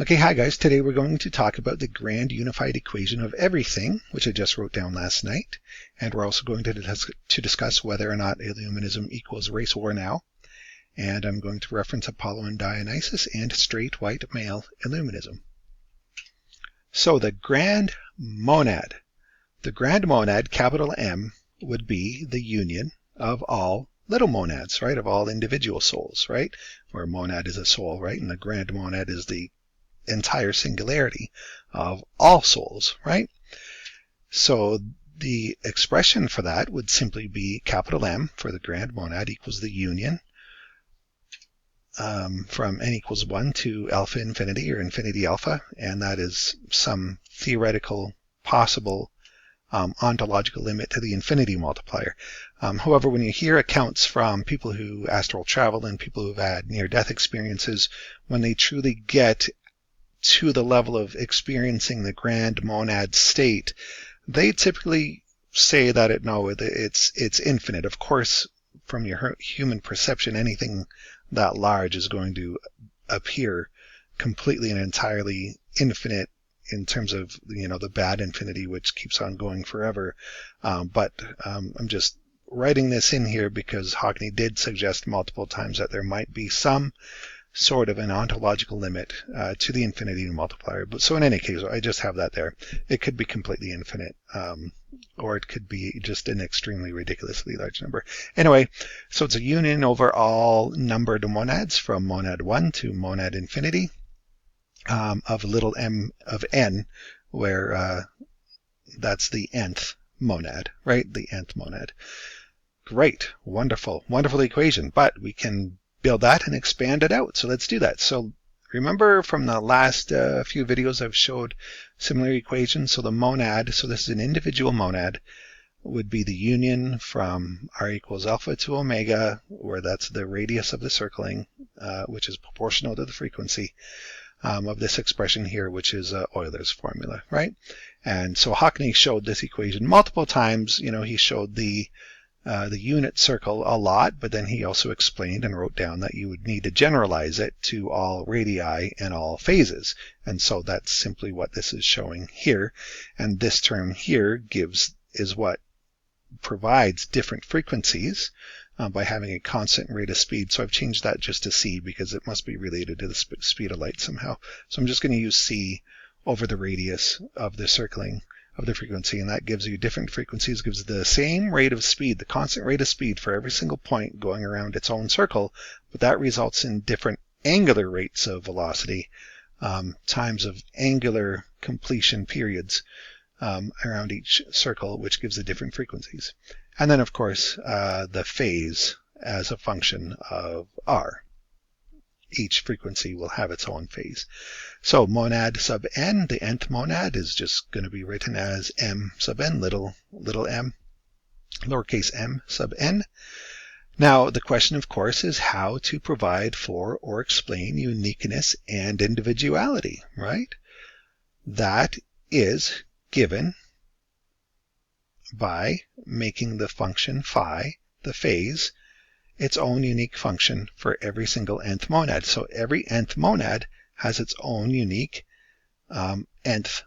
Okay, hi guys. Today we're going to talk about the grand unified equation of everything, which I just wrote down last night. And we're also going to discuss whether or not Illuminism equals race war now. And I'm going to reference Apollo and Dionysus and straight white male Illuminism. So the grand monad. The grand monad, capital M, would be the union of all little monads, right? Of all individual souls, right? Where monad is a soul, right? And the grand monad is the entire singularity of all souls, right? So the expression for that would simply be capital M for the grand monad equals the union from n equals 1 to alpha infinity or infinity alpha, and that is some theoretical possible ontological limit to the infinity multiplier. However, when you hear accounts from people who astral travel and people who've had near-death experiences, when they truly get to the level of experiencing the grand monad state, they typically say that it's infinite. Of course, from your human perception, anything that large is going to appear completely and entirely infinite in terms of, the bad infinity, which keeps on going forever. But I'm just writing this in here because Hockney did suggest multiple times that there might be some sort of an ontological limit to the infinity multiplier. But so in any case, I just have that there. It could be completely infinite, or it could be just an extremely ridiculously large number. Anyway, so it's a union over all numbered monads from monad 1 to monad infinity of little m of n, where that's the nth monad, right? The nth monad. Great, wonderful equation, but we can build that and expand it out. So let's do that. So remember from the last few videos I've showed similar equations. So the monad, so this is an individual monad, would be the union from r equals alpha to omega, where that's the radius of the circling, which is proportional to the frequency of this expression here, which is Euler's formula, right? And so Hockney showed this equation multiple times. He showed the unit circle a lot, but then he also explained and wrote down that you would need to generalize it to all radii and all phases. And so that's simply what this is showing here. And this term here is what provides different frequencies by having a constant rate of speed. So I've changed that just to c because it must be related to the speed of light somehow. So I'm just going to use c over the radius of the circling of the frequency, and that gives you different frequencies, gives the same rate of speed, the constant rate of speed for every single point going around its own circle, but that results in different angular rates of velocity, times of angular completion periods around each circle, which gives the different frequencies. And then, of course, the phase as a function of r. Each frequency will have its own phase. So monad sub n, the nth monad, is just going to be written as m sub n, little m, lowercase m sub n. Now, the question, of course, is how to provide for or explain uniqueness and individuality, right? That is given by making the function phi, the phase, its own unique function for every single nth monad. So every nth monad has its own unique nth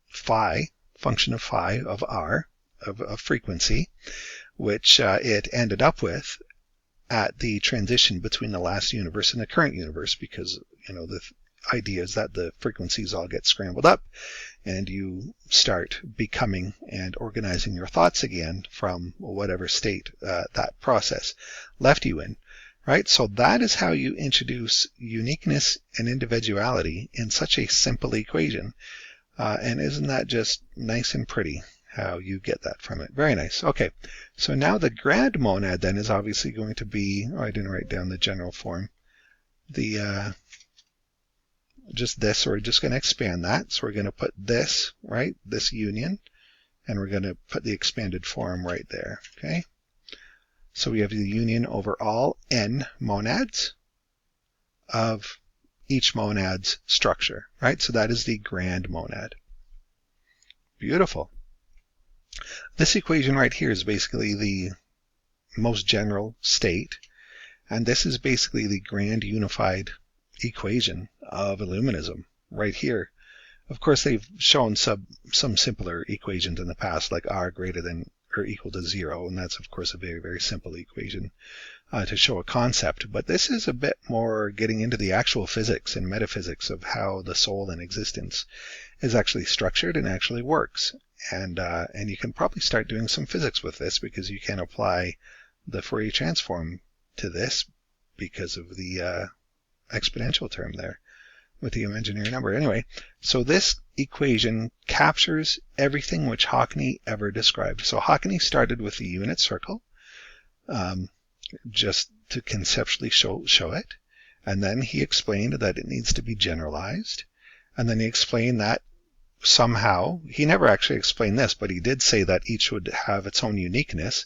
phi, function of phi of r, of frequency, which it ended up with at the transition between the last universe and the current universe, because the idea is that the frequencies all get scrambled up and you start becoming and organizing your thoughts again from whatever state that process left you in, right? So that is how you introduce uniqueness and individuality in such a simple equation. And isn't that just nice and pretty how you get that from it? Very nice. Okay, so now the grand monad then is obviously going to be, I didn't write down the general form, just this, so we're just going to expand that. So we're going to put this, right, this union, and we're going to put the expanded form right there, okay? So we have the union over all n monads of each monad's structure, right? So that is the grand monad. Beautiful. This equation right here is basically the most general state, and this is basically the grand unified equation of Illuminism. right here. Of course, they've shown some simpler equations in the past, like r greater than or equal to 0, and that's, of course, a very, very simple equation to show a concept. But this is a bit more getting into the actual physics and metaphysics of how the soul and existence is actually structured and actually works. And you can probably start doing some physics with this, because you can apply the Fourier transform to this because of the exponential term there with the imaginary number. Anyway, so this equation captures everything which Hockney ever described. So Hockney started with the unit circle, just to conceptually show it. And then he explained that it needs to be generalized. And then he explained that somehow, he never actually explained this, but he did say that each would have its own uniqueness.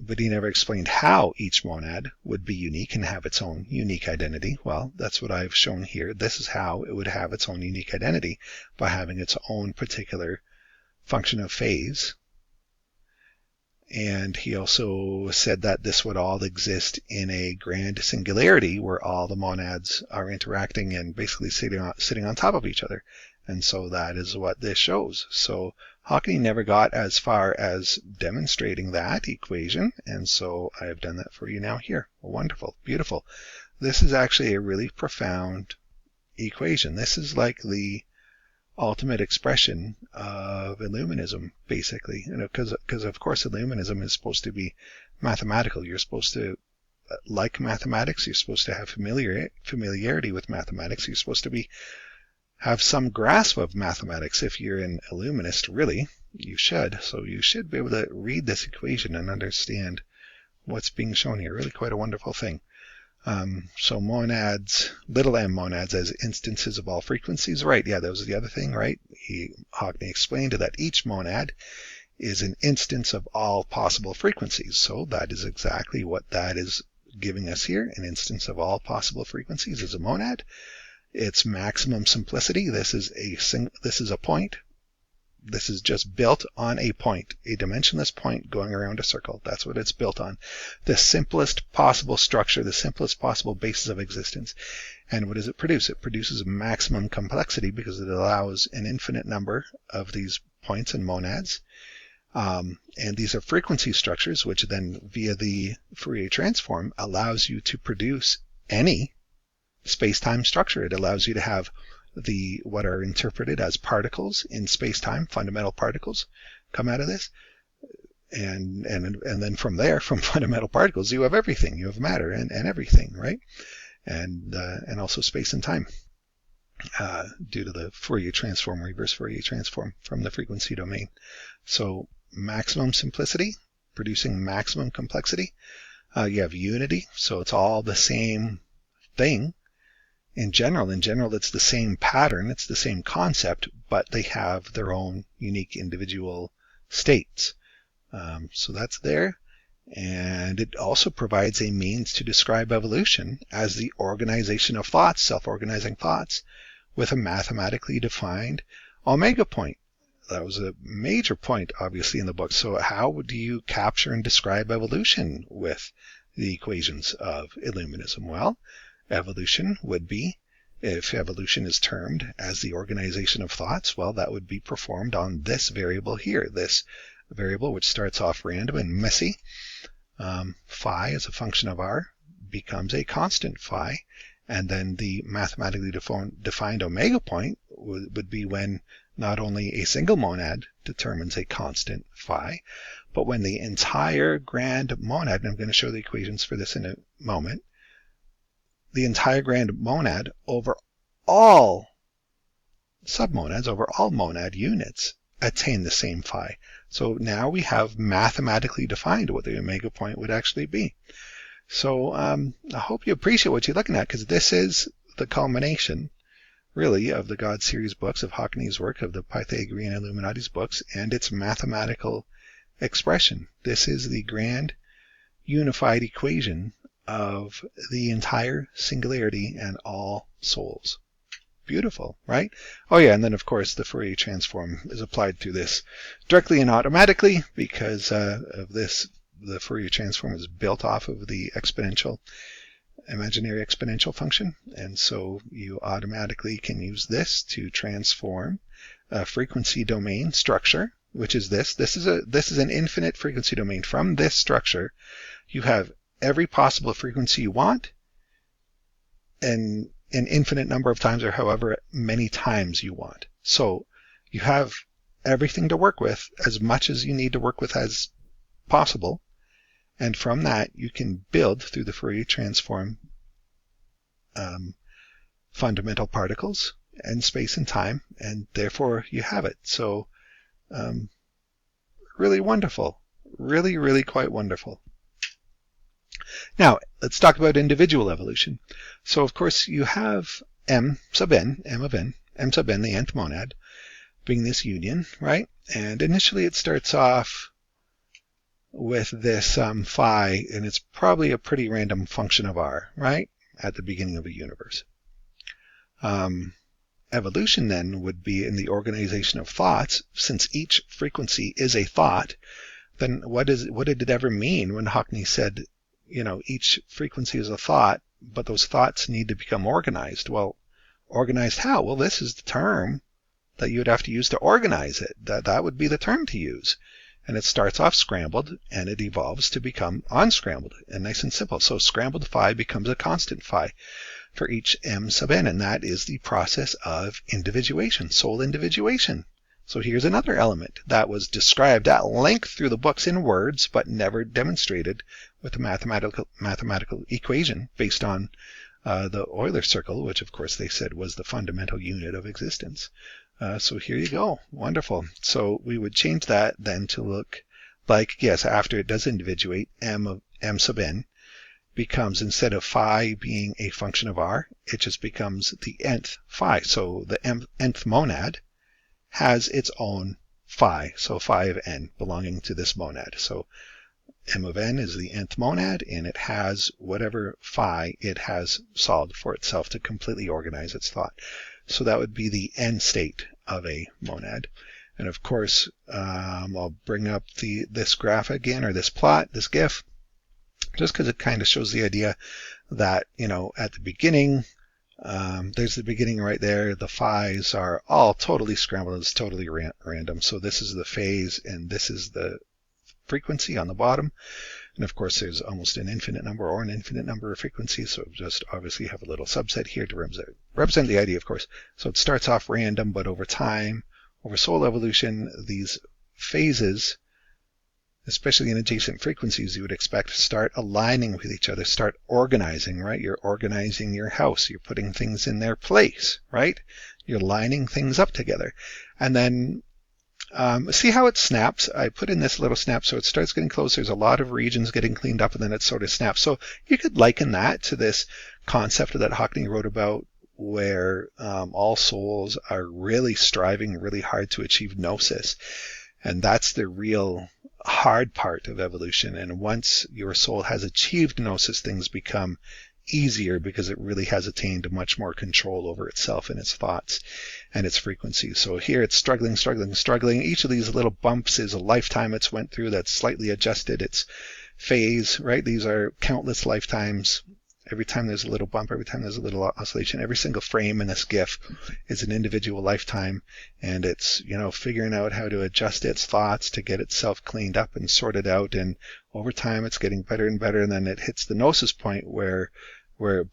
But he never explained how each monad would be unique and have its own unique identity. Well, that's what I've shown here. This is how it would have its own unique identity, by having its own particular function of phase. And he also said that this would all exist in a grand singularity, where all the monads are interacting and basically sitting on top of each other. And so that is what this shows. So Hockney never got as far as demonstrating that equation, and so I have done that for you now here. Wonderful, beautiful. This is actually a really profound equation. This is like the ultimate expression of Illuminism, basically. Because of course Illuminism is supposed to be mathematical. You're supposed to like mathematics. You're supposed to have familiarity with mathematics. You're supposed to have some grasp of mathematics. If you're an Illuminist, really, you should. So you should be able to read this equation and understand what's being shown here. Really quite a wonderful thing. So monads, little m monads as instances of all frequencies, right? Yeah, that was the other thing, right? Hockney explained that each monad is an instance of all possible frequencies. So that is exactly what that is giving us here. An instance of all possible frequencies is a monad. Its maximum simplicity, this is a point. This is just built on a point, a dimensionless point going around a circle. That's what it's built on. The simplest possible structure, the simplest possible basis of existence. And what does it produce? It produces maximum complexity, because it allows an infinite number of these points and monads. And these are frequency structures, which then, via the Fourier transform, allows you to produce any space-time structure. It allows you to have what are interpreted as particles in space-time, fundamental particles, come out of this. And then from there, from fundamental particles, you have everything. You have matter and everything, right? And also space and time, due to the Fourier transform, reverse Fourier transform from the frequency domain. So maximum simplicity, producing maximum complexity. You have unity, so it's all the same thing. In general, it's the same pattern, it's the same concept, but they have their own unique individual states. So that's there. And it also provides a means to describe evolution as the organization of thoughts, self-organizing thoughts, with a mathematically defined omega point. That was a major point, obviously, in the book. So how do you capture and describe evolution with the equations of Illuminism? Well, evolution would be, if evolution is termed as the organization of thoughts, well, that would be performed on this variable here, this variable which starts off random and messy. Phi as a function of r becomes a constant phi, and then the mathematically defined omega point would be when not only a single monad determines a constant phi, but when the entire grand monad, and I'm going to show the equations for this in a moment, the entire grand monad over all submonads, over all monad units, attain the same phi. So now we have mathematically defined what the omega point would actually be. So I hope you appreciate what you're looking at, because this is the culmination, really, of the God series books, of Hockney's work, of the Pythagorean Illuminati's books, and its mathematical expression. This is the grand unified equation of the entire singularity and all souls. Beautiful, right? Oh yeah, and then of course the Fourier transform is applied to this directly and automatically, because of this, the Fourier transform is built off of the exponential imaginary exponential function, and so you automatically can use this to transform a frequency domain structure, which is this. This is an infinite frequency domain. From this structure, you have every possible frequency you want, and an infinite number of times, or however many times you want. So you have everything to work with, as much as you need to work with as possible. And from that, you can build through the Fourier transform fundamental particles and space and time, and therefore you have it. So really wonderful. Really, really quite wonderful. Now, let's talk about individual evolution. So, of course, you have M sub n, M sub n, the nth monad, being this union, right? And initially it starts off with this phi, and it's probably a pretty random function of R, right? At the beginning of a universe. Evolution then would be in the organization of thoughts. Since each frequency is a thought, then what did it ever mean when Hockney said, each frequency is a thought, but those thoughts need to become organized? Well, organized how? Well, this is the term that you would have to use to organize it. That would be the term to use. And it starts off scrambled, and it evolves to become unscrambled, and nice and simple. So scrambled phi becomes a constant phi for each m sub n, and that is the process of individuation, soul individuation. So here's another element that was described at length through the books in words, but never demonstrated with a mathematical equation based on the Euler circle, which of course they said was the fundamental unit of existence. So here you go. Wonderful. So we would change that then to look like, yes, after it does individuate, m sub n becomes, instead of phi being a function of R, it just becomes the nth phi. So the nth monad has its own phi, so phi of n belonging to this monad. So m of n is the nth monad, and it has whatever phi it has solved for itself to completely organize its thought. So that would be the end state of a monad. And of course, I'll bring up this graph again, or this plot, this GIF, just because it kind of shows the idea that, at the beginning, there's the beginning right there. The phi's are all totally scrambled. It's totally random. So this is the phase, and this is the frequency on the bottom. And of course, there's almost an infinite number or an infinite number of frequencies. So just obviously have a little subset here to represent the idea, of course. So it starts off random, but over time, over soul evolution, these phases, especially in adjacent frequencies, you would expect to start aligning with each other, start organizing, right? You're organizing your house. You're putting things in their place, right? You're lining things up together. And then see how it snaps? I put in this little snap, so it starts getting close. There's a lot of regions getting cleaned up, and then it sort of snaps. So you could liken that to this concept that Hockney wrote about, where all souls are really striving really hard to achieve gnosis. And that's the real hard part of evolution. And once your soul has achieved gnosis, things become easier because it really has attained much more control over itself and its thoughts and its frequencies. So here it's struggling. Each of these little bumps is a lifetime it's went through that's slightly adjusted its phase, right? These are countless lifetimes. Every time there's a little bump, every time there's a little oscillation, every single frame in this GIF is an individual lifetime, and it's, figuring out how to adjust its thoughts to get itself cleaned up and sorted out, and over time it's getting better and better, and then it hits the gnosis point where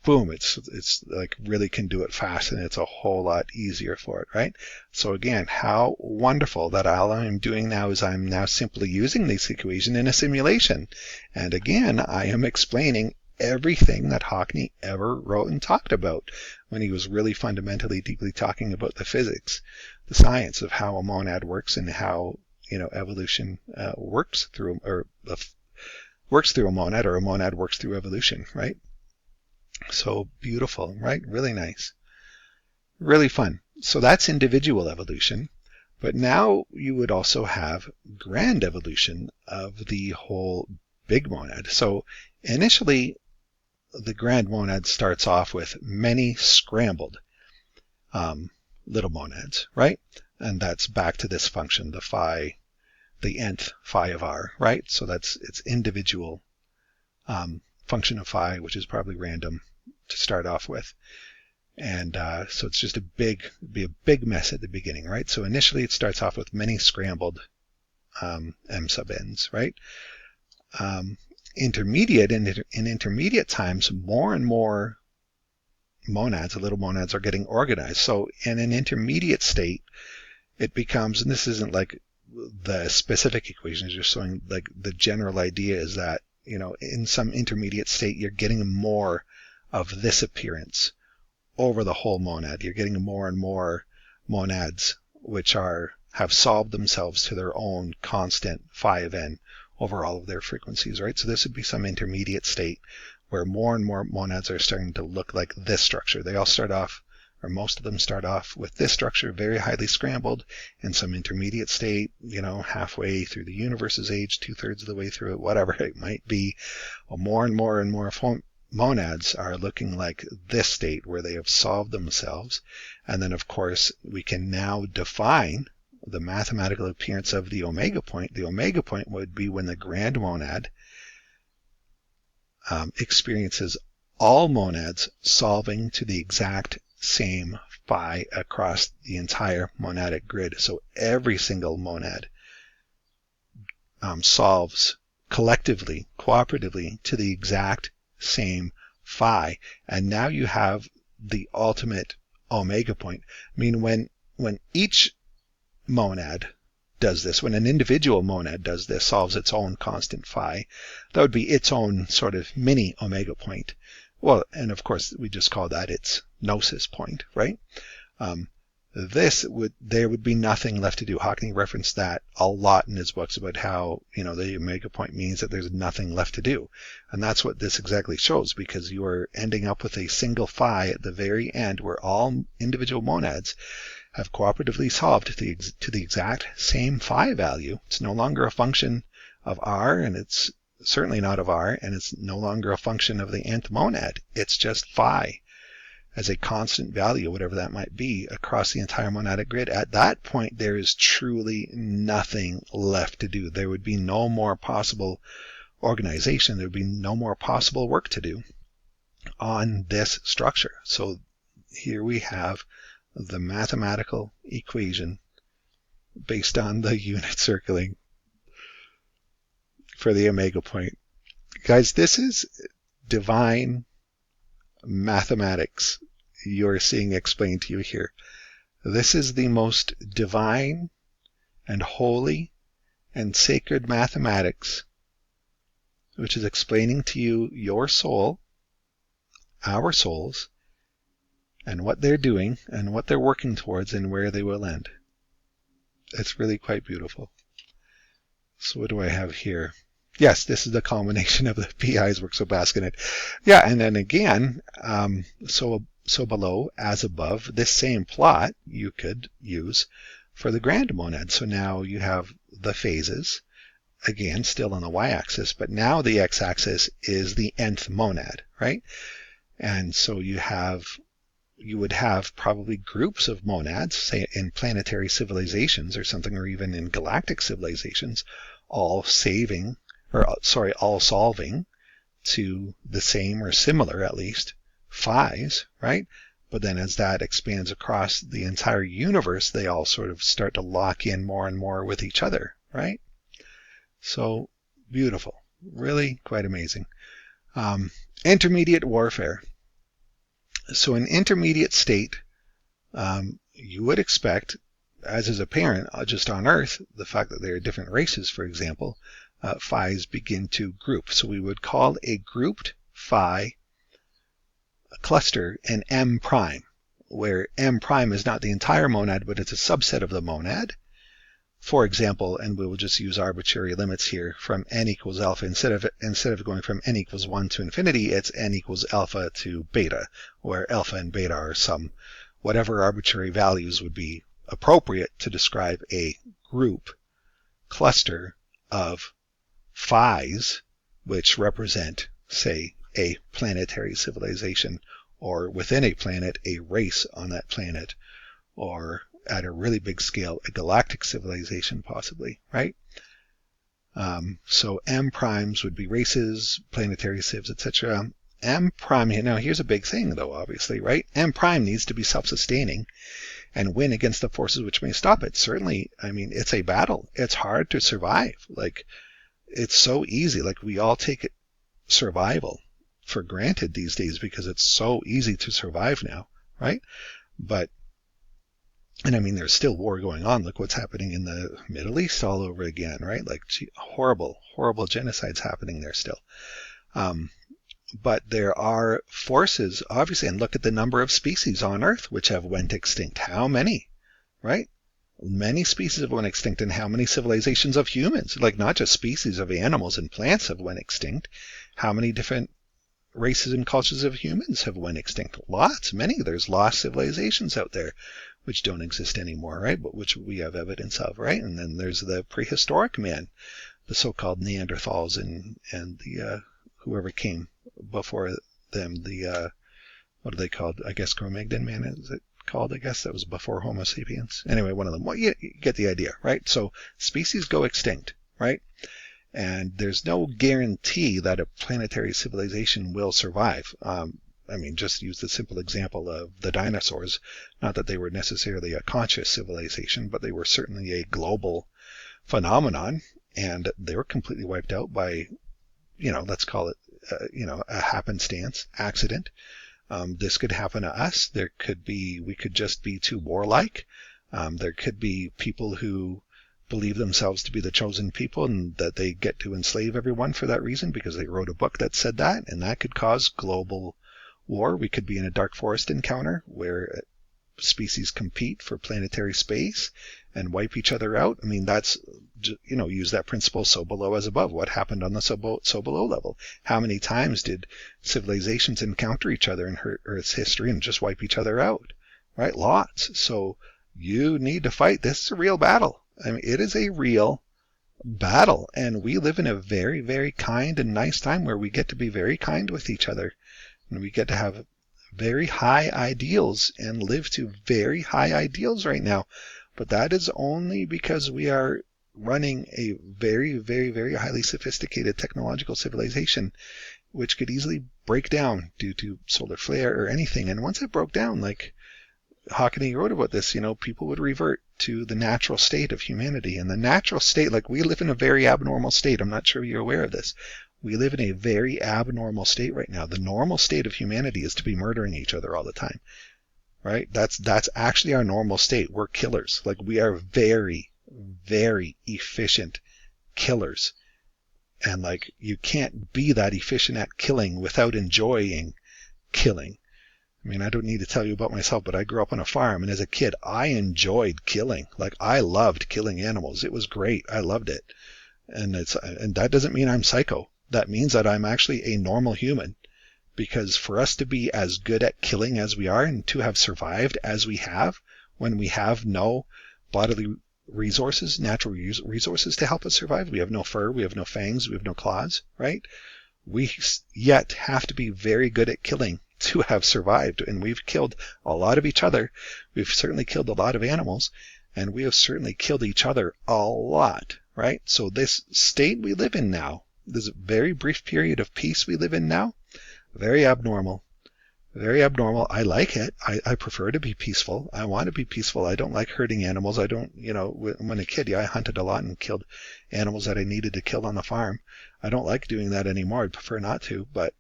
boom, it's like really can do it fast, and it's a whole lot easier for it, right? So again, how wonderful that all I'm doing now is I'm now simply using this equation in a simulation. And again, I am explaining everything that Hockney ever wrote and talked about when he was really fundamentally, deeply talking about the physics, the science of how a monad works, and how, evolution works through a monad, or a monad works through evolution, right? So beautiful, right? Really nice. Really fun. So that's individual evolution. But now you would also have grand evolution of the whole big monad. So initially, the grand monad starts off with many scrambled little monads, right? And that's back to this function, the phi, the nth phi of R, right? So that's its individual function of phi, which is probably random to start off with. And so it's just be a big mess at the beginning, right? So initially it starts off with many scrambled m sub n's, right? Intermediate, in intermediate times, more and more monads, the little monads, are getting organized. So in an intermediate state, it becomes, and this isn't like the specific equations, just showing like the general idea is that, you know, in some intermediate state, you're getting more of this appearance over the whole monad. You're getting more and more monads which have solved themselves to their own constant phi of n over all of their frequencies, right? So this would be some intermediate state where more and more monads are starting to look like this structure. They all start off, or most of them start off with this structure, very highly scrambled, in some intermediate state, you know, halfway through the universe's age, 2/3 of the way through it, whatever it might be. Well, more and more and more monads are looking like this state where they have solved themselves. And then, of course, we can now define the mathematical appearance of the omega point. The omega point would be when the grand monad experiences all monads solving to the exact same phi across the entire monadic grid. So every single monad solves collectively, cooperatively, to the exact same phi. And now you have the ultimate omega point. I mean, when each monad does this, when an individual monad does this, solves its own constant phi, that would be its own sort of mini omega point. Well, and of course, we just call that its gnosis point, right? There would be nothing left to do. Hawking referenced that a lot in his books about how, you know, the omega point means that there's nothing left to do. And that's what this exactly shows, because you are ending up with a single phi at the very end where all individual monads have cooperatively solved to the exact same phi value. It's no longer a function of r, and it's certainly not of r, and it's no longer a function of the nth monad. It's just phi as a constant value, whatever that might be, across the entire monadic grid. At that point, there is truly nothing left to do. There would be no more possible organization. There would be no more possible work to do on this structure. So here we have the mathematical equation based on the unit circling for the omega point. Guys, this is divine mathematics you're seeing explained to you here. This is the most divine and holy and sacred mathematics, which is explaining to you your soul, our souls, and what they're doing and what they're working towards and where they will end. It's really quite beautiful. So what do I have here? Yes, this is the culmination of the PI's work, so bask in it. Yeah, and then again, so below, as above, this same plot you could use for the grand monad. So now you have the phases, again, still on the y-axis, but now the x-axis is the nth monad, right? And so you would have probably groups of monads, say in planetary civilizations or something, or even in galactic civilizations, all solving to the same or similar, at least, phis, right? But then as that expands across the entire universe, they all sort of start to lock in more and more with each other, right? So beautiful, really quite amazing. Intermediate warfare. So in intermediate state, you would expect, as is apparent just on Earth, the fact that there are different races, for example, phis begin to group. So we would call a grouped phi cluster an M prime, where M prime is not the entire monad, but it's a subset of the monad. For example, and we will just use arbitrary limits here, from n equals alpha, instead of going from n equals 1 to infinity, it's n equals alpha to beta, where alpha and beta are some whatever arbitrary values would be appropriate to describe a group cluster of phis, which represent, say, a planetary civilization, or within a planet, a race on that planet, or at a really big scale, a galactic civilization possibly, right? So M primes would be races, planetary civs, etc. M prime, now here's a big thing though, obviously, right? M prime needs to be self-sustaining and win against the forces which may stop it. Certainly, I mean, it's a battle. It's hard to survive. Like, it's so easy. Like, we all take survival for granted these days because it's so easy to survive now, right? But, and I mean, there's still war going on. Look what's happening in the Middle East all over again, right? Like, horrible, horrible genocides happening there still. But there are forces, obviously, and look at the number of species on Earth which have went extinct. How many, right? Many species have went extinct, and how many civilizations of humans, like not just species of animals and plants have went extinct. How many different races and cultures of humans have went extinct? Lots, many. There's lost civilizations out there which don't exist anymore, right? But which we have evidence of, right? And then there's the prehistoric man, the so-called Neanderthals and the whoever came before them, the what are they called? I guess Cro-Magnon man, is it called? I guess that was before Homo sapiens. Anyway, one of them. Well, you get the idea, right? So species go extinct, right? And there's no guarantee that a planetary civilization will survive. I mean, just use the simple example of the dinosaurs. Not that they were necessarily a conscious civilization, but they were certainly a global phenomenon, and they were completely wiped out by, let's call it, a happenstance, accident. This could happen to us. We could just be too warlike. There could be people who believe themselves to be the chosen people and that they get to enslave everyone for that reason because they wrote a book that said that, and that could cause global war. We could be in a dark forest encounter where species compete for planetary space and wipe each other out. I mean, that's, use that principle, so below as above. What happened on the so below level? How many times did civilizations encounter each other in Earth's history and just wipe each other out? Right? Lots. So you need to fight. This is a real battle. I mean, it is a real battle, and we live in a very, very kind and nice time where we get to be very kind with each other, and we get to have very high ideals and live to very high ideals right now. But that is only because we are running a very, very, very highly sophisticated technological civilization, which could easily break down due to solar flare or anything. And once it broke down, like Hawkeye wrote about this, people would revert to the natural state of humanity. And the natural state, like, we live in a very abnormal state. I'm not sure you're aware of this. We live in a very abnormal state right now. The normal state of humanity is to be murdering each other all the time, right? That's actually our normal state. We're killers. Like, we are very, very efficient killers. And, like, you can't be that efficient at killing without enjoying killing. I mean, I don't need to tell you about myself, but I grew up on a farm, and as a kid, I enjoyed killing. Like, I loved killing animals. It was great. I loved it. And that doesn't mean I'm psycho. That means that I'm actually a normal human, because for us to be as good at killing as we are and to have survived as we have when we have no bodily resources, natural resources to help us survive, we have no fur, we have no fangs, we have no claws, right? We yet have to be very good at killing to have survived, and we've killed a lot of each other. We've certainly killed a lot of animals, and we have certainly killed each other a lot, right? So this state we live in now, this very brief period of peace we live in now, very abnormal. Very abnormal. I like it. I prefer to be peaceful. I want to be peaceful. I don't like hurting animals. I don't, when a kid, I hunted a lot and killed animals that I needed to kill on the farm. I don't like doing that anymore. I'd prefer not to, but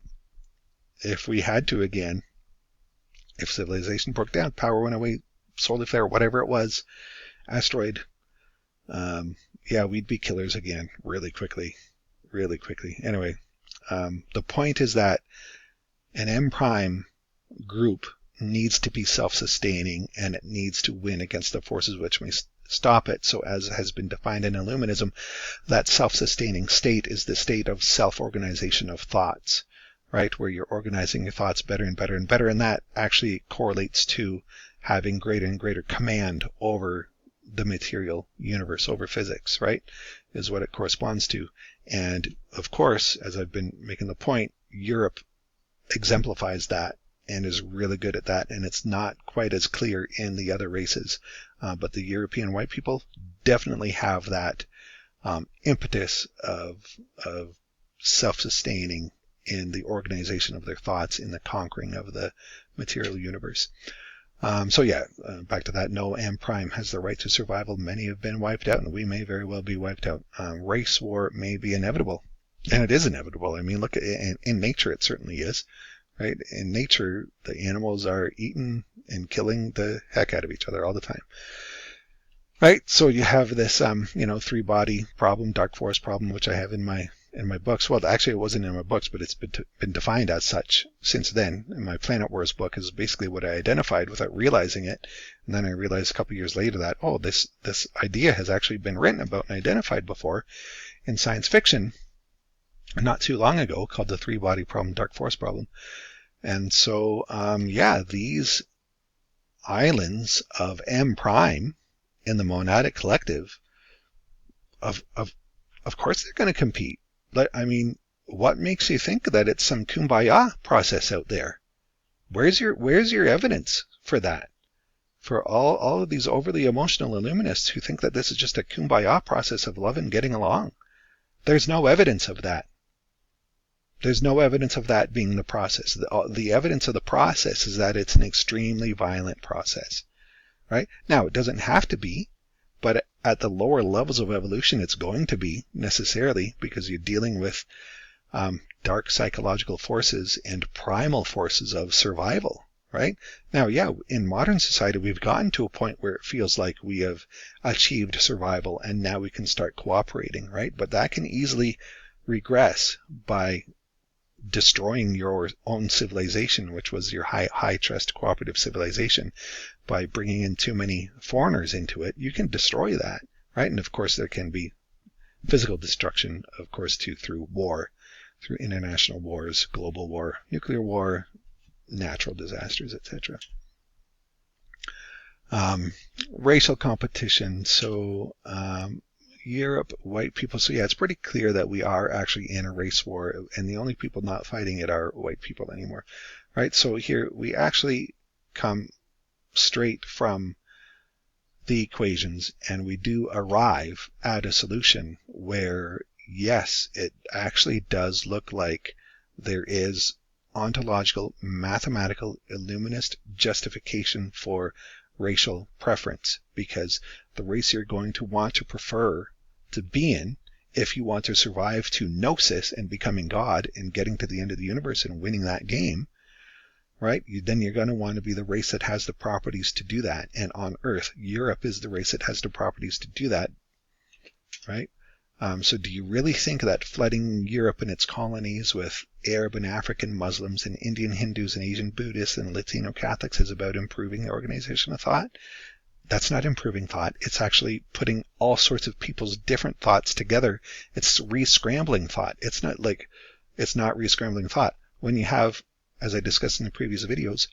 if we had to again, if civilization broke down, power went away, solar flare, whatever it was, asteroid, we'd be killers again really quickly. Anyway, the point is that an M prime group needs to be self-sustaining, and it needs to win against the forces which may stop it. So as has been defined in Illuminism, that self-sustaining state is the state of self-organization of thoughts, right? Where you're organizing your thoughts better and better and better, and that actually correlates to having greater and greater command over the material universe, over physics, right? Is what it corresponds to. And of course, as I've been making the point, Europe exemplifies that and is really good at that, and it's not quite as clear in the other races. But the European white people definitely have that impetus of self-sustaining in the organization of their thoughts, in the conquering of the material universe. Back to that, no M prime has the right to survival. Many have been wiped out, and we may very well be wiped out. Race war may be inevitable, and it is inevitable. I mean, look, in nature it certainly is, right? In nature, the animals are eating and killing the heck out of each other all the time, right? So you have this, three-body problem, dark forest problem, which I have in my books. Well, actually, it wasn't in my books, but it's been defined as such since then. And my Planet Wars book is basically what I identified without realizing it. And then I realized a couple years later that, this idea has actually been written about and identified before in science fiction not too long ago, called the three-body problem, dark forest problem. And so, these islands of M prime in the monadic collective, of course they're going to compete. I mean, what makes you think that it's some kumbaya process out there? Where's your evidence for that? For all of these overly emotional Illuminists who think that this is just a kumbaya process of love and getting along. There's no evidence of that. There's no evidence of that being the process. The evidence of the process is that it's an extremely violent process, right? Now, it doesn't have to be, but at the lower levels of evolution, it's going to be necessarily, because you're dealing with dark psychological forces and primal forces of survival, right? Now, in modern society, we've gotten to a point where it feels like we have achieved survival and now we can start cooperating, right? But that can easily regress by destroying your own civilization, which was your high trust cooperative civilization. By bringing in too many foreigners into it, you can destroy that, right? And of course there can be physical destruction, of course, too, through war, through international wars, global war, nuclear war, natural disasters, etc. Racial competition. So Europe, white people. So it's pretty clear that we are actually in a race war, and the only people not fighting it are white people anymore, right? So here we actually come straight from the equations, and we do arrive at a solution where, yes, it actually does look like there is ontological, mathematical, Illuminist justification for racial preference, because the race you're going to want to prefer to be in, if you want to survive to gnosis and becoming God and getting to the end of the universe and winning that game, right? Then you're going to want to be the race that has the properties to do that. And on Earth, Europe is the race that has the properties to do that, right? So do you really think that flooding Europe and its colonies with Arab and African Muslims and Indian Hindus and Asian Buddhists and Latino Catholics is about improving the organization of thought? That's not improving thought. It's actually putting all sorts of people's different thoughts together. It's re-scrambling thought. It's not re-scrambling thought. When you have, as I discussed in the previous videos,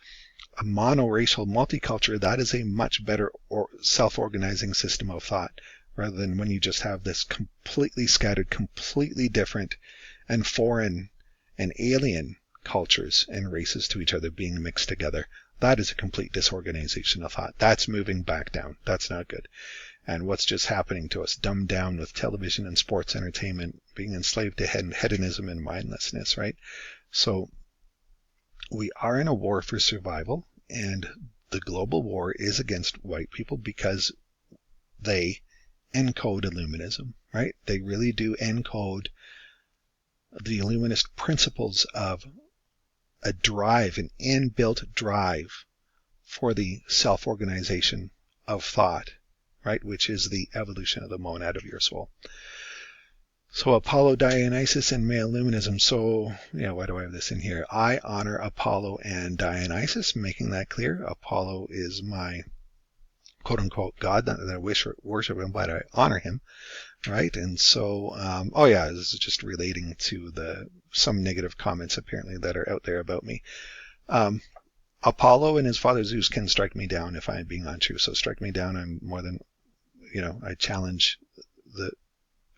a monoracial multiculture, that is a much better self-organizing system of thought, rather than when you just have this completely scattered, completely different and foreign and alien cultures and races to each other being mixed together. That is a complete disorganization of thought. That's moving back down. That's not good. And what's just happening to us, dumbed down with television and sports entertainment, being enslaved to hedonism and mindlessness, right? So we are in a war for survival, and the global war is against white people because they encode Illuminism, right? They really do encode the Illuminist principles of a drive, an inbuilt drive for the self-organization of thought, right? Which is the evolution of the monad of your soul. So Apollo, Dionysus, and male Illuminism. So, why do I have this in here? I honor Apollo and Dionysus, making that clear. Apollo is my quote-unquote God, not that I worship him, but I honor him, right? And so, this is just relating to some negative comments apparently that are out there about me. Apollo and his father Zeus can strike me down if I'm being untrue. So strike me down. I'm more than, I challenge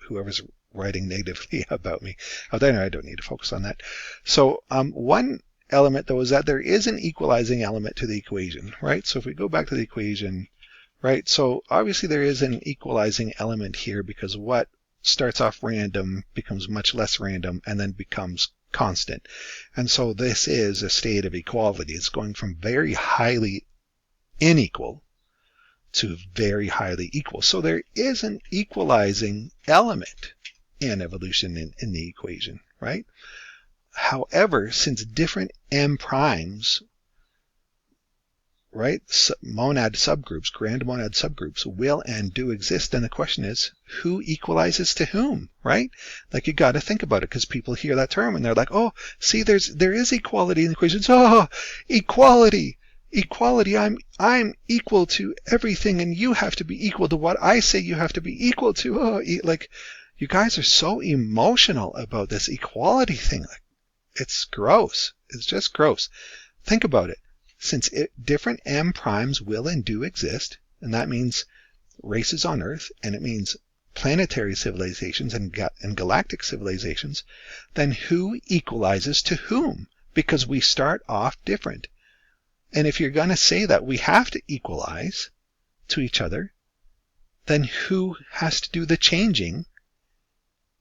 whoever's writing negatively about me. I don't need to focus on that. So one element, though, is that there is an equalizing element to the equation, right? So if we go back to the equation, right, so obviously there is an equalizing element here, because what starts off random, becomes much less random, and then becomes constant. And so this is a state of equality. It's going from very highly unequal to very highly equal. So there is an equalizing element in evolution in the equation, right? However, since different M primes, right, monad subgroups, grand monad subgroups will and do exist, then the question is, who equalizes to whom, right? Like, you got to think about it, because people hear that term and they're like, oh, see, there is equality in the equations. Oh, equality, I'm equal to everything, and you have to be equal to what I say you have to be equal to. Oh, like, you guys are so emotional about this equality thing. Like, it's gross. It's just gross. Think about it. Since different M primes will and do exist, and that means races on Earth, and it means planetary civilizations and galactic civilizations, then who equalizes to whom? Because we start off different. And if you're going to say that we have to equalize to each other, then who has to do the changing,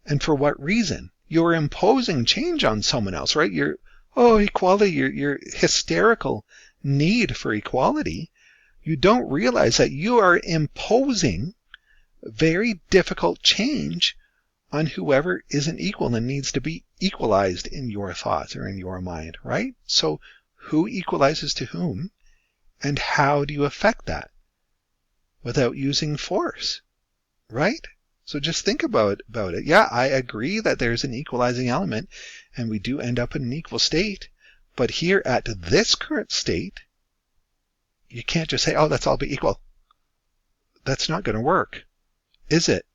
and for what reason? You're imposing change on someone else, right? Equality, your hysterical need for equality. You don't realize that you are imposing very difficult change on whoever isn't equal and needs to be equalized in your thoughts or in your mind, right? So who equalizes to whom, and how do you affect that without using force, right? So just think about it. Yeah, I agree that there's an equalizing element, and we do end up in an equal state. But here at this current state, you can't just say, oh, let's all be equal. That's not going to work, is it?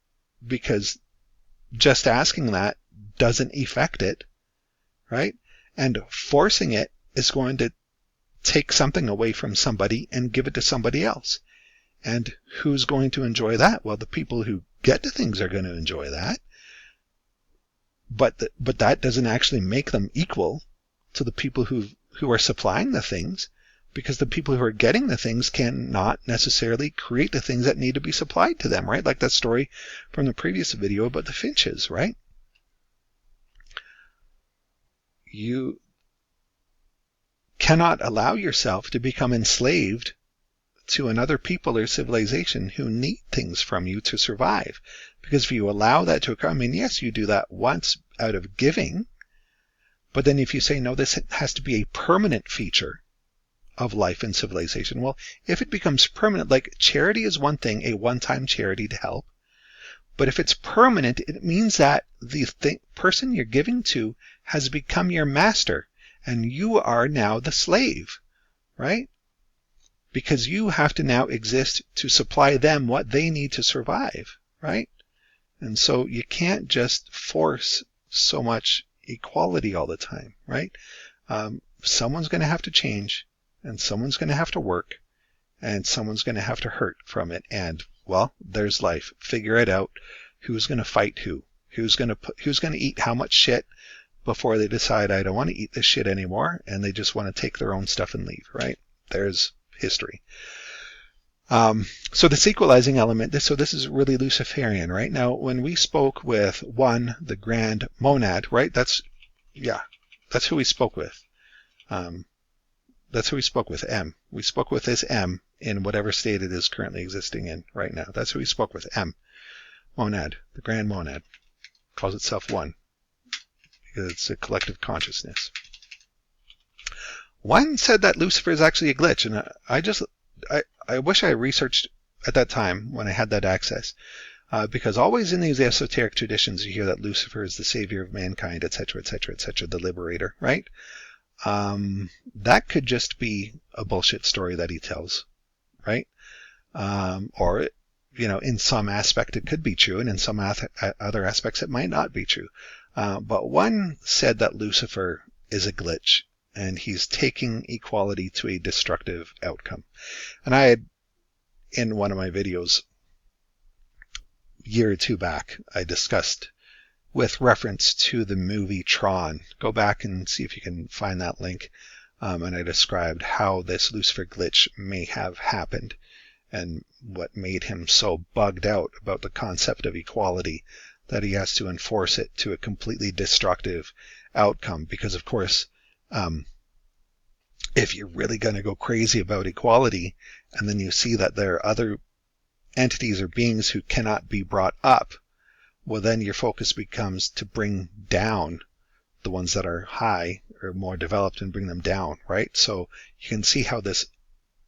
Because just asking that doesn't affect it, right? And forcing it is going to take something away from somebody and give it to somebody else. And who's going to enjoy that? Well, the people who get the things are going to enjoy that. But that doesn't actually make them equal to the people who are supplying the things, because the people who are getting the things cannot necessarily create the things that need to be supplied to them, right? Like that story from the previous video about the finches, right? You cannot allow yourself to become enslaved to another people or civilization who need things from you to survive. Because if you allow that to occur, I mean, yes, you do that once out of giving, but then if you say, no, this has to be a permanent feature of life and civilization, well, if it becomes permanent, like charity is one thing, a one-time charity to help, but if it's permanent, it means that the person you're giving to has become your master, and you are now the slave, right? Because you have to now exist to supply them what they need to survive, right? And so you can't just force so much equality all the time, right? Someone's going to have to change, and someone's going to have to work, and someone's going to have to hurt from it. And, well, there's life. Figure it out. Who's going to fight who? Who's going to eat how much shit before they decide, I don't want to eat this shit anymore, and they just want to take their own stuff and leave, right? There's history. So this equalizing element, so this is really Luciferian, right? Now, when we spoke with the Grand Monad, right? That's who we spoke with. That's who we spoke with, M. We spoke with this M in whatever state it is currently existing in right now. That's who we spoke with, M. Monad, the Grand Monad. Calls itself one, because it's a collective consciousness. One said that Lucifer is actually a glitch, and I wish I researched at that time when I had that access, because always in these esoteric traditions you hear that Lucifer is the savior of mankind, etc., etc., etc., the liberator, right? That could just be a bullshit story that he tells, right? Or, in some aspect it could be true, and in some other aspects it might not be true. But one said that Lucifer is a glitch, and he's taking equality to a destructive outcome. And I had, in one of my videos a year or two back, I discussed with reference to the movie Tron. Go back and see if you can find that link. And I described how this Lucifer glitch may have happened and what made him so bugged out about the concept of equality that he has to enforce it to a completely destructive outcome. Because, of course, if you're really going to go crazy about equality, and then you see that there are other entities or beings who cannot be brought up, well, then your focus becomes to bring down the ones that are high or more developed and bring them down, right? So you can see how this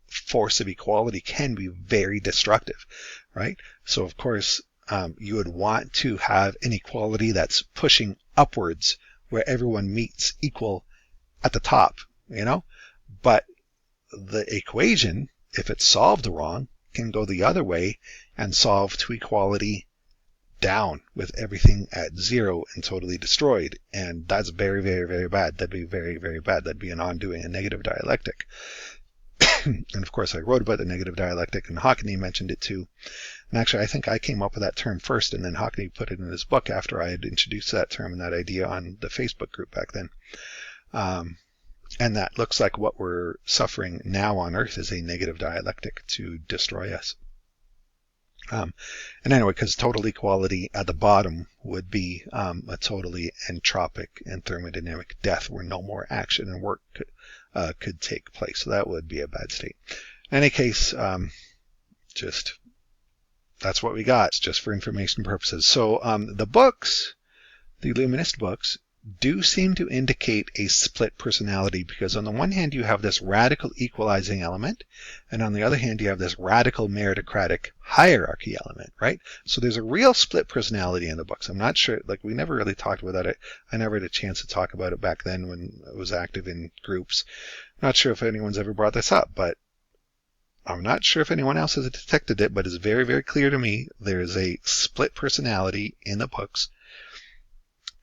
force of equality can be very destructive, right? So, of course, you would want to have an equality that's pushing upwards where everyone meets equal at the top, you know? But the equation, if it's solved wrong, can go the other way and solve to equality down with everything at zero and totally destroyed. And that's very, very, very bad. That'd be very, very bad. That'd be an undoing, a negative dialectic. And of course, I wrote about the negative dialectic, and Hockney mentioned it too. And actually, I think I came up with that term first, and then Hockney put it in his book after I had introduced that term and that idea on the Facebook group back then. And that looks like what we're suffering now on Earth is a negative dialectic to destroy us. And anyway, because total equality at the bottom would be a totally entropic and thermodynamic death where no more action and work could take place. So that would be a bad state. In any case, just that's what we got. It's just for information purposes. So the books, the Illuminist books, do seem to indicate a split personality, because on the one hand you have this radical equalizing element, and on the other hand you have this radical meritocratic hierarchy element, right? So there's a real split personality in the books. I'm not sure, like, we never really talked about it. I never had a chance to talk about it back then when I was active in groups. Not sure if anyone's ever brought this up, but I'm not sure if anyone else has detected it, but it's very, very clear to me there is a split personality in the books,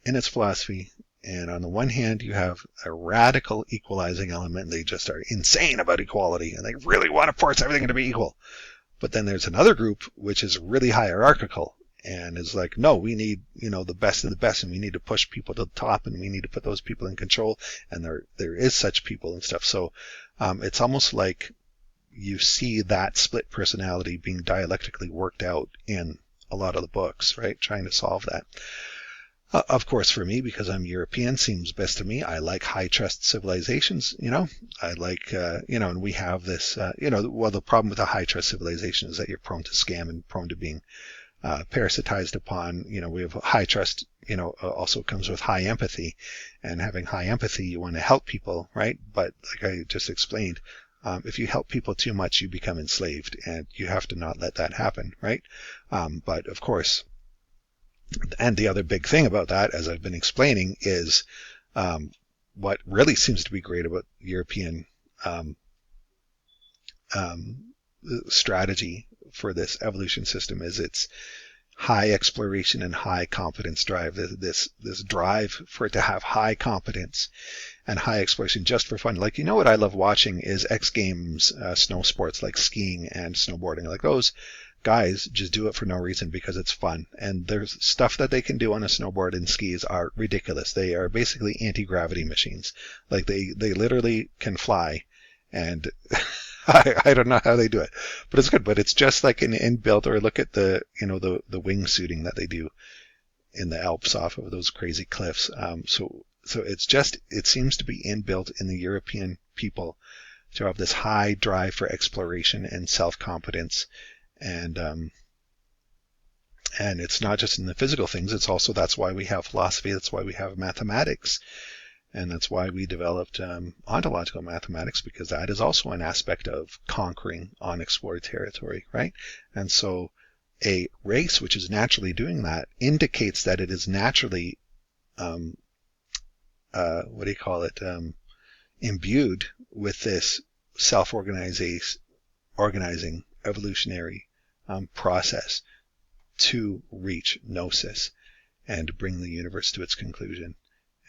in its philosophy. And on the one hand, you have a radical equalizing element. They just are insane about equality, and they really want to force everything to be equal. But then there's another group which is really hierarchical and is like, no, we need, the best of the best, and we need to push people to the top, and we need to put those people in control. And there is such people and stuff. So it's almost like you see that split personality being dialectically worked out in a lot of the books, right? Trying to solve that. Of course, for me, because I'm European, seems best to me. I like high trust civilizations, I like, and we have this, well, the problem with a high trust civilization is that you're prone to scam and prone to being parasitized upon. We have high trust, also comes with high empathy, and having high empathy, you want to help people, right? But like I just explained, if you help people too much, you become enslaved, and you have to not let that happen, right? But of course, and the other big thing about that, as I've been explaining, is what really seems to be great about European strategy for this evolution system is its high exploration and high competence drive. This drive for it to have high competence and high exploration just for fun. Like, what I love watching is X Games snow sports like skiing and snowboarding. Like, those guys just do it for no reason because it's fun. And there's stuff that they can do on a snowboard and skis are ridiculous. They are basically anti-gravity machines. Like, they literally can fly, and I don't know how they do it, but it's good. But it's just like an inbuilt, or look at the wingsuiting that they do in the Alps off of those crazy cliffs. So it seems to be inbuilt in the European people to have this high drive for exploration and self-competence. And it's not just in the physical things. It's also, that's why we have philosophy. That's why we have mathematics. And that's why we developed ontological mathematics, because that is also an aspect of conquering unexplored territory, right? And so a race which is naturally doing that indicates that it is naturally, imbued with this organizing evolutionary process to reach gnosis and bring the universe to its conclusion.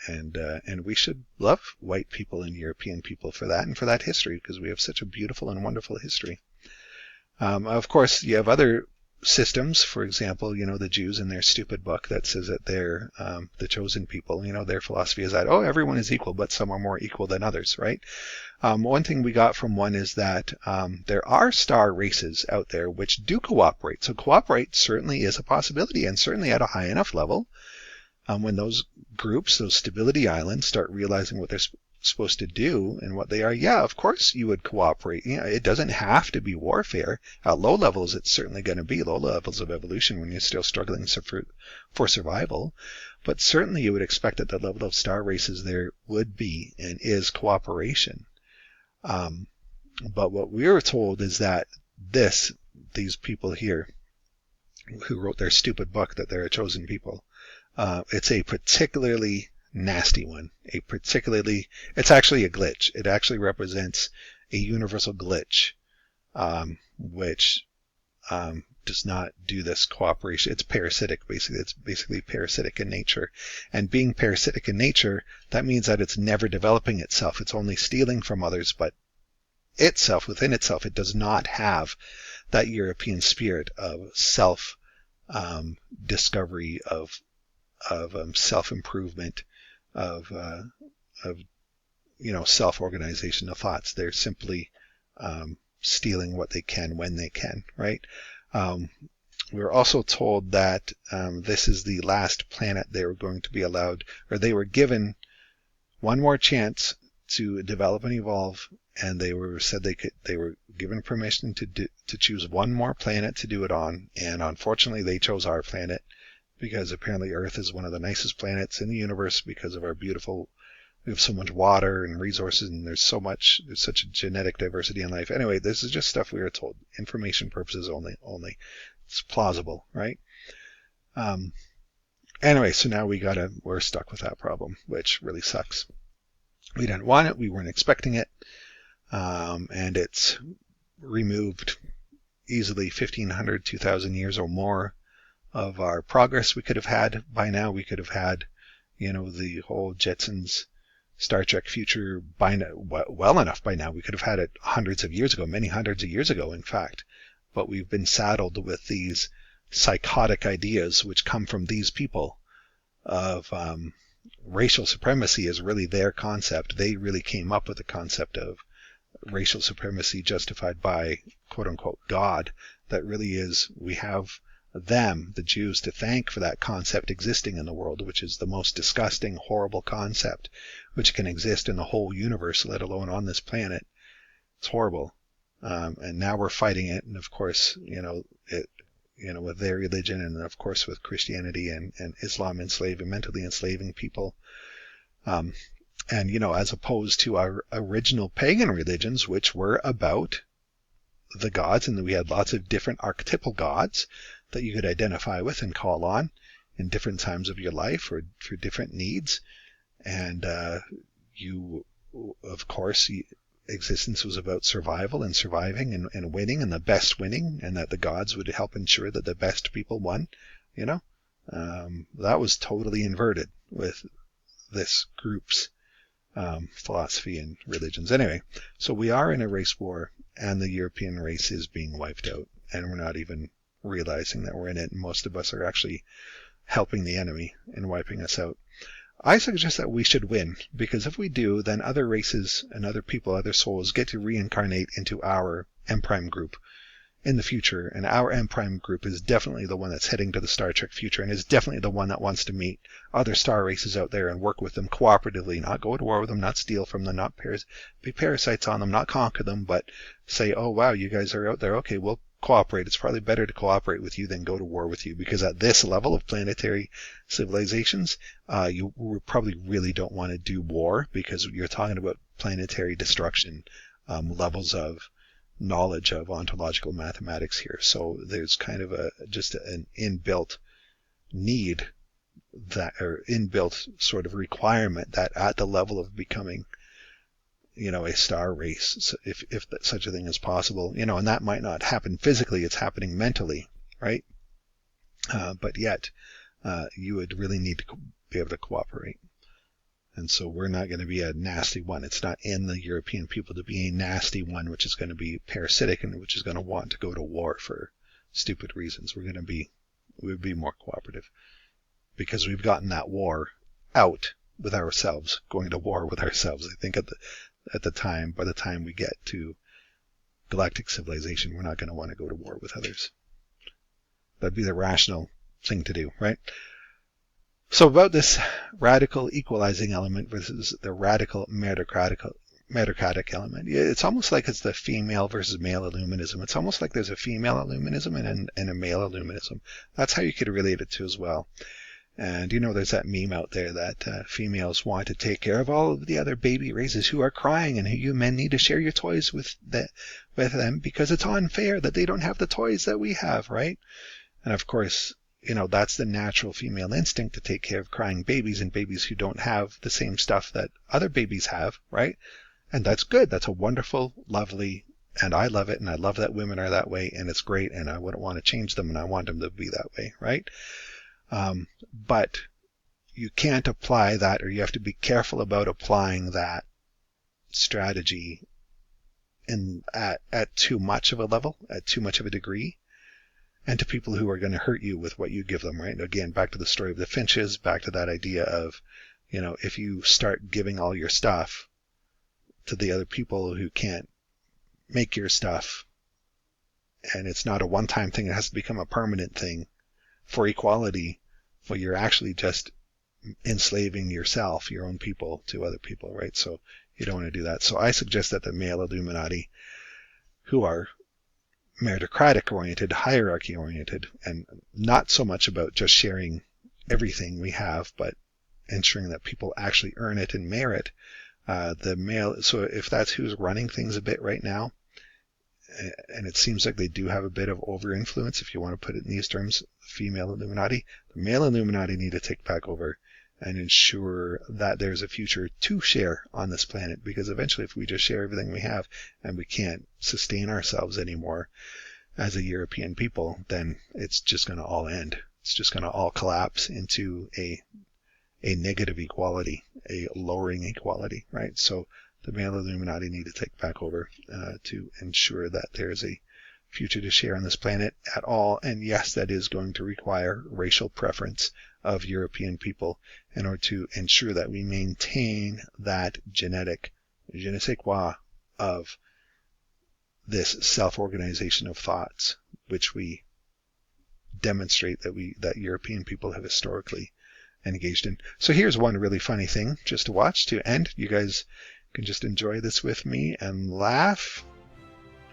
And we should love white people and European people for that, and for that history, because we have such a beautiful and wonderful history. Of course, you have other systems. For example, the Jews in their stupid book that says that they're the chosen people. Their philosophy is that, oh, everyone is equal, but some are more equal than others, right? One thing we got from one is that there are star races out there which do cooperate. So cooperate certainly is a possibility, and certainly at a high enough level. When those groups, those stability islands, start realizing what they're supposed to do and what they are, yeah, of course you would cooperate. It doesn't have to be warfare. At low levels, it's certainly going to be low levels of evolution when you're still struggling for survival. But certainly you would expect at the level of star races there would be and is cooperation. But what we were told is that these people here who wrote their stupid book that they're a chosen people, it's a particularly nasty one. It's actually a glitch. It actually represents a universal glitch, which does not do this cooperation. It's parasitic, basically. It's basically parasitic in nature. And being parasitic in nature, that means that it's never developing itself. It's only stealing from others, but within itself, it does not have that European spirit of self-discovery, of self-improvement, of self-organization of thoughts. They're simply stealing what they can when they can, right? We were also told that this is the last planet they were going to be allowed, or they were given one more chance to develop and evolve, and they were given permission to choose one more planet to do it on, and unfortunately they chose our planet, because apparently Earth is one of the nicest planets in the universe because of we have so much water and resources, and there's such a genetic diversity in life. Anyway, this is just stuff we were told. Information purposes only. It's plausible, right? Anyway, so now we're stuck with that problem, which really sucks. We didn't want it, we weren't expecting it, and it's removed easily 1,500, 2,000 years or more of our progress we could have had. By now we could have had, the whole Jetsons Star Trek future well enough by now. We could have had it hundreds of years ago, many hundreds of years ago, in fact. But we've been saddled with these psychotic ideas which come from these people of racial supremacy is really their concept. They really came up with the concept of racial supremacy justified by quote-unquote God. That really is, we have them, the Jews, to thank for that concept existing in the world, which is the most disgusting, horrible concept which can exist in the whole universe, let alone on this planet. It's horrible. And now we're fighting it, and of course, with their religion, and of course with Christianity and Islam mentally enslaving people. And, as opposed to our original pagan religions, which were about the gods, and we had lots of different archetypal gods that you could identify with and call on in different times of your life or for different needs. And existence was about survival and surviving and winning, and the best winning, and that the gods would help ensure that the best people won. That was totally inverted with this group's philosophy and religions. Anyway, so we are in a race war, and the European race is being wiped out, and we're not even realizing that we're in it, and most of us are actually helping the enemy in wiping us out. I suggest that we should win, because if we do, then other races and other people, other souls, get to reincarnate into our M Prime group in the future, and our M Prime group is definitely the one that's heading to the Star Trek future, and is definitely the one that wants to meet other star races out there and work with them cooperatively, not go to war with them, not steal from them, not be parasites on them, not conquer them, but say, oh wow, you guys are out there, okay, we'll cooperate. It's probably better to cooperate with you than go to war with you, because at this level of planetary civilizations, you probably really don't want to do war, because you're talking about planetary destruction, levels of knowledge of ontological mathematics here. So there's kind of just an inbuilt need, or inbuilt sort of requirement that at the level of becoming a star race, so if such a thing is possible, and that might not happen physically, it's happening mentally, right? But yet, you would really need to be able to cooperate. And so we're not going to be a nasty one. It's not in the European people to be a nasty one, which is going to be parasitic and which is going to want to go to war for stupid reasons. We'd be more cooperative because we've gotten that war out with ourselves, going to war with ourselves. I think by the time we get to galactic civilization, we're not going to want to go to war with others. That'd be the rational thing to do, right? So about this radical equalizing element versus the radical meritocratic element, it's almost like it's the female versus male Illuminism. It's almost like there's a female Illuminism and a male Illuminism. That's how you could relate it to as well. And there's that meme out there that females want to take care of all of the other baby races who are crying, and who you men need to share your toys with them because it's unfair that they don't have the toys that we have, right? And of course, that's the natural female instinct to take care of crying babies and babies who don't have the same stuff that other babies have, right? And that's good. That's a wonderful, lovely, and I love it, and I love that women are that way, and it's great, and I wouldn't want to change them, and I want them to be that way, right? But you can't apply that, or you have to be careful about applying that strategy at too much of a level, at too much of a degree, and to people who are going to hurt you with what you give them, right? Again, back to the story of the finches, back to that idea of, if you start giving all your stuff to the other people who can't make your stuff, and it's not a one-time thing, it has to become a permanent thing for equality, well, you're actually just enslaving yourself, your own people, to other people, right? So you don't want to do that. So I suggest that the male Illuminati, who are meritocratic-oriented, hierarchy-oriented, and not so much about just sharing everything we have, but ensuring that people actually earn it and merit, so if that's who's running things a bit right now, and it seems like they do have a bit of over-influence, if you want to put it in these terms, female Illuminati, the male Illuminati need to take back over and ensure that there's a future to share on this planet, because eventually if we just share everything we have and we can't sustain ourselves anymore as a European people, then it's just going to all end. It's just going to all collapse into a negative equality, a lowering equality, right? So the male Illuminati need to take back over to ensure that there's a future to share on this planet at all. And yes, that is going to require racial preference of European people in order to ensure that we maintain that genetic je ne sais quoi of this self-organization of thoughts, which we demonstrate that European people have historically engaged in. So here's one really funny thing just to watch to end. You guys can just enjoy this with me and laugh.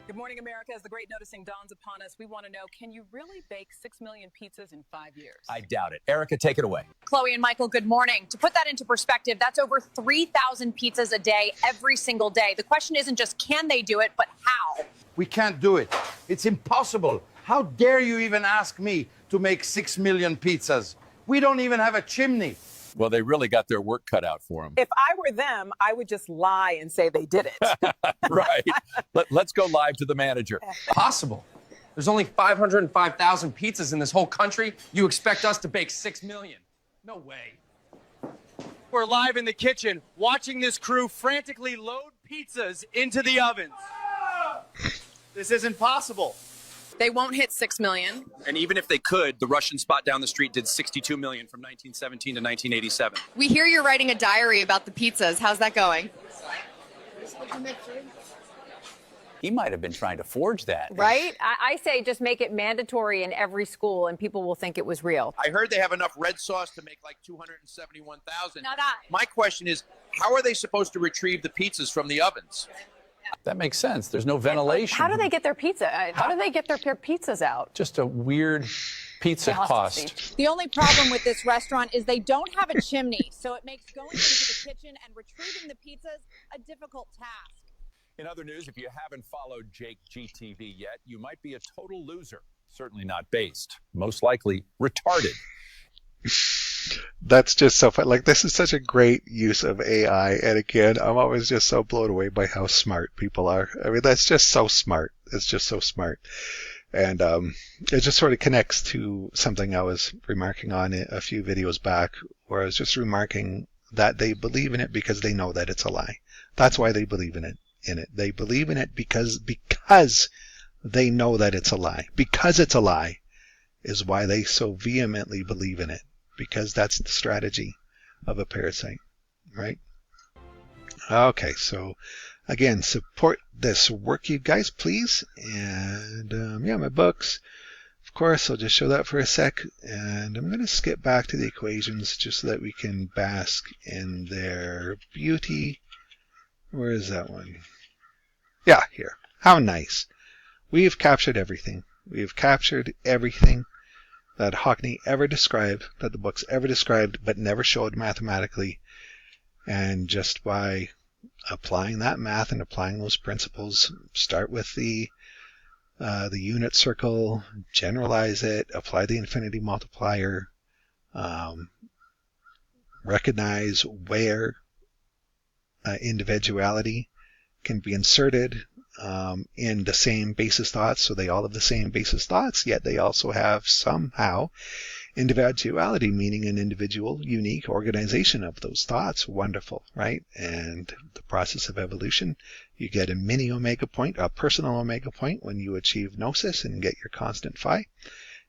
Good morning, America. As the great noticing dawns upon us, we want to know, can you really bake 6 million pizzas in 5 years? I doubt it. Erica, take it away. Chloe and Michael, good morning. To put that into perspective, that's over 3,000 pizzas a day, every single day. The question isn't just can they do it, but how? We can't do it. It's impossible. How dare you even ask me to make 6 million pizzas? We don't even have a chimney. Well, they really got their work cut out for them. If I were them, I would just lie and say they did it. Right. Let's go live to the manager. Possible. There's only 505,000 pizzas in this whole country. You expect us to bake 6 million? No way. We're live in the kitchen watching this crew frantically load pizzas into the ovens. This isn't possible. They won't hit 6 million. And even if they could, the Russian spot down the street did 62 million from 1917 to 1987. We hear you're writing a diary about the pizzas. How's that going? He might have been trying to forge that. Right? I say just make it mandatory in every school and people will think it was real. I heard they have enough red sauce to make like 271,000. Not I. My question is, how are they supposed to retrieve the pizzas from the ovens? That makes sense. There's no ventilation. How do they get their pizza? How do they get their pizzas out? Just a weird pizza cost. The only problem with this restaurant is they don't have a chimney, so it makes going into the kitchen and retrieving the pizzas a difficult task. In other news, if you haven't followed Jake GTV yet, you might be a total loser. Certainly not based. Most likely retarded. That's just so fun. Like, this is such a great use of AI. And again, I'm always just so blown away by how smart people are. I mean, that's just so smart. It's just so smart. And it just sort of connects to something I was remarking on a few videos back, where I was just remarking that they believe in it because they know that it's a lie. That's why they believe in it. They believe in it because they know that it's a lie. Because it's a lie is why they so vehemently believe in it, because that's the strategy of a parasite, right? Okay, so again, support this work, you guys, please. And yeah, my books, of course, I'll just show that for a sec. And I'm going to skip back to the equations just so that we can bask in their beauty. Where is that one? Yeah, here. How nice. We have captured everything. We have captured everything that Hockney ever described, that the books ever described, but never showed mathematically. And just by applying that math and applying those principles, start with the unit circle, generalize it, apply the infinity multiplier, recognize where individuality can be inserted in the same basis thoughts, so they all have the same basis thoughts, yet they also have somehow individuality, meaning an individual, unique organization of those thoughts. Wonderful, right? And the process of evolution, you get a mini omega point, a personal omega point when you achieve gnosis and get your constant phi.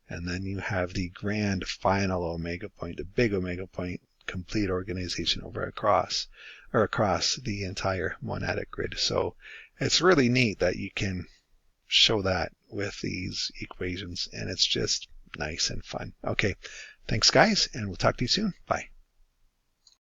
And then you have the grand final omega point, the big omega point, complete organization across the entire monadic grid. So it's really neat that you can show that with these equations, and it's just nice and fun. Okay, thanks guys, and we'll talk to you soon. Bye.